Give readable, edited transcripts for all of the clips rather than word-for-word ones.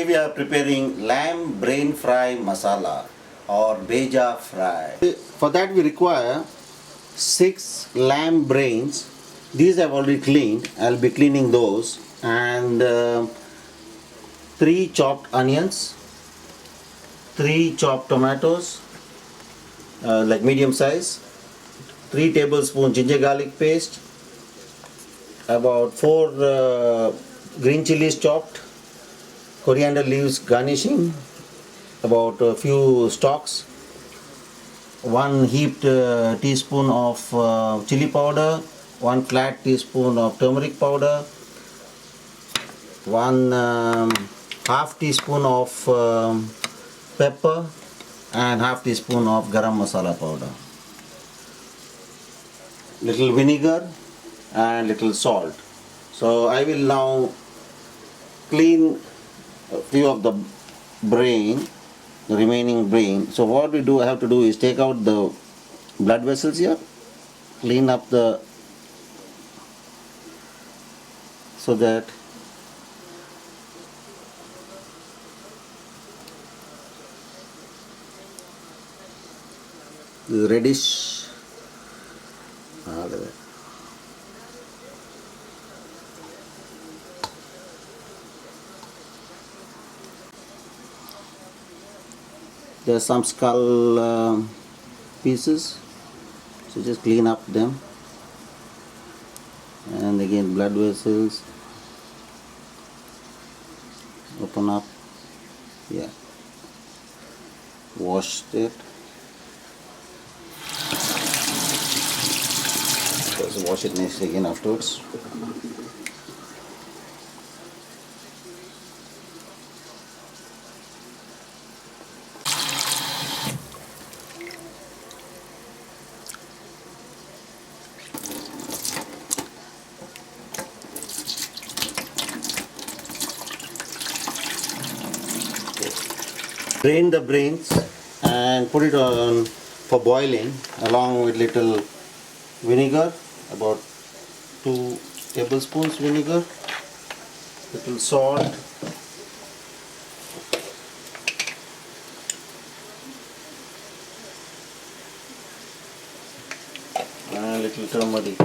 We are preparing lamb brain fry masala or Beja fry. For that we require 6 lamb brains. These I've already cleaned. I'll be cleaning those. And 3 chopped onions, 3 chopped tomatoes, like medium size, 3 tablespoons ginger garlic paste, about 4 green chilies chopped, coriander leaves garnishing, about a few stalks, 1 heaped teaspoon of chili powder, 1 flat teaspoon of turmeric powder, 1 half teaspoon of pepper, and half teaspoon of garam masala powder, little vinegar and little salt. So I will now clean a few of the remaining brain. So what I have to do is take out the blood vessels here, clean up so that the reddish there's some skull pieces, so just clean up them. And again, blood vessels, open up, yeah, wash it, just wash it nicely again afterwards. Drain the brains and put it on for boiling along with little vinegar, about 2 tablespoons vinegar, little salt, and little turmeric,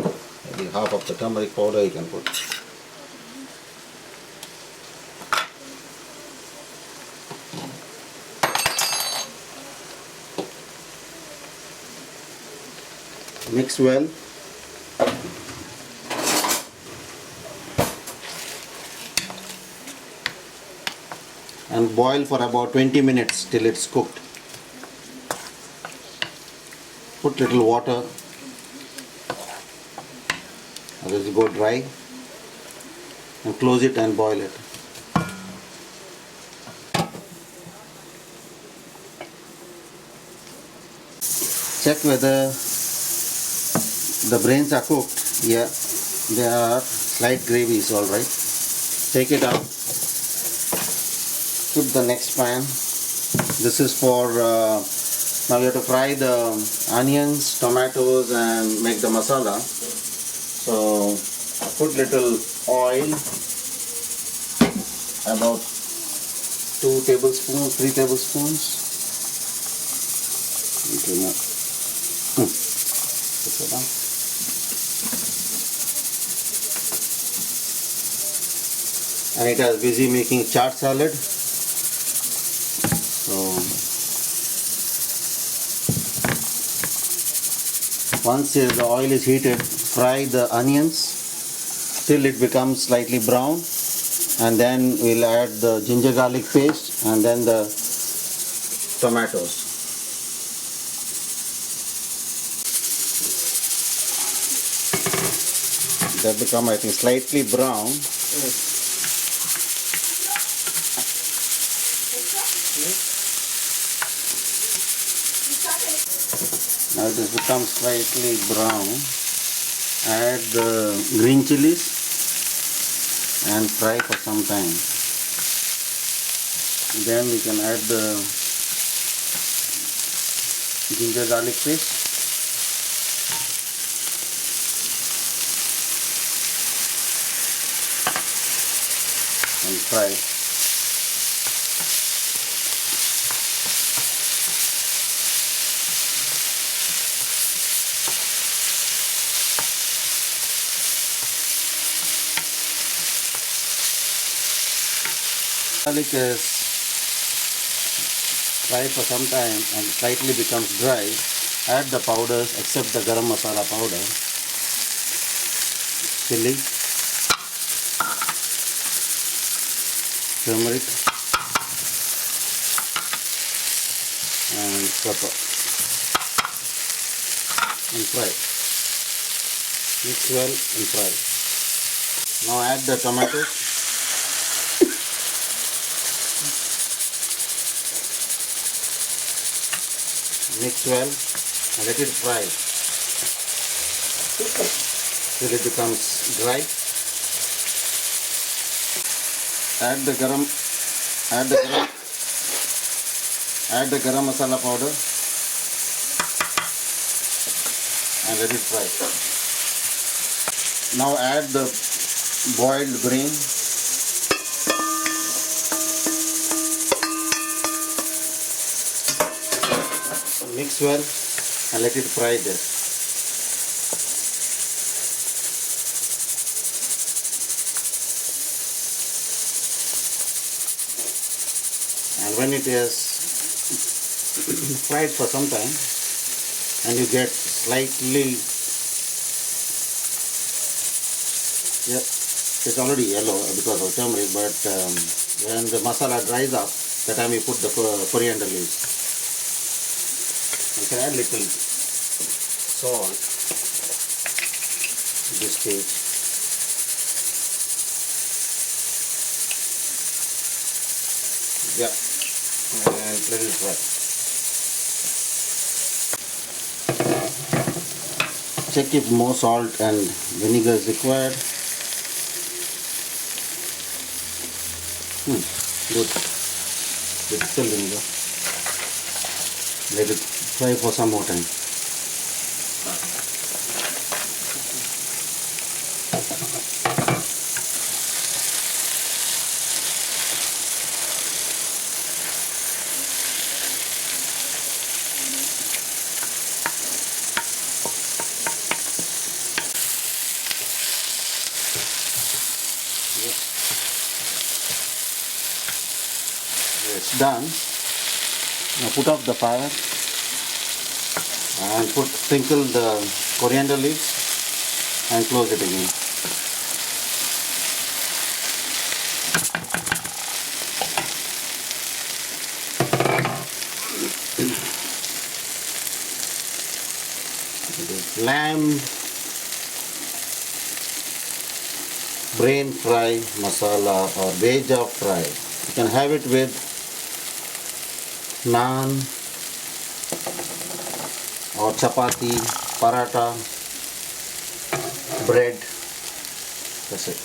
maybe half of the turmeric powder you can put. Mix well. And boil for about 20 minutes till it's cooked. Put little water, otherwise it will go dry, and close it and boil it. Check whether the brains are cooked. Yeah, they are slight gravy is alright. Take it out. Put the next pan. This is for now you have to fry the onions, tomatoes, and make the masala. So put little oil, about 2 tablespoons, 3 tablespoons. Little more. Put it down. And it is busy making chaat salad. So once the oil is heated, fry the onions till it becomes slightly brown, and then we'll add the ginger garlic paste and then the tomatoes. That become, I think, slightly brown. Now it has become slightly brown. Add the green chilies and fry for some time. Then we can add the ginger garlic paste and fry. Garlic is fried for some time and slightly becomes dry. Add the powders except the garam masala powder, chili, turmeric and pepper and fry. Mix well and fry. Now add the tomatoes. Mix well and let it fry till it becomes dry. Add the garam masala powder and let it fry. Now add the boiled grain. Mix well and let it fry there. And when it is fried for some time and you get slightly, it's already yellow because of turmeric, but when the masala dries up, that time you put the coriander leaves. You can add little salt at this stage. And let it fry. Check if more salt and vinegar is required. Good. Little vinegar. Let it fry for some more time. It's done. Now put off the fire and sprinkle the coriander leaves and close it again. Lamb brain fry masala or Beja fry. You can have it with Naan or Chapati, Paratha, bread. That's it.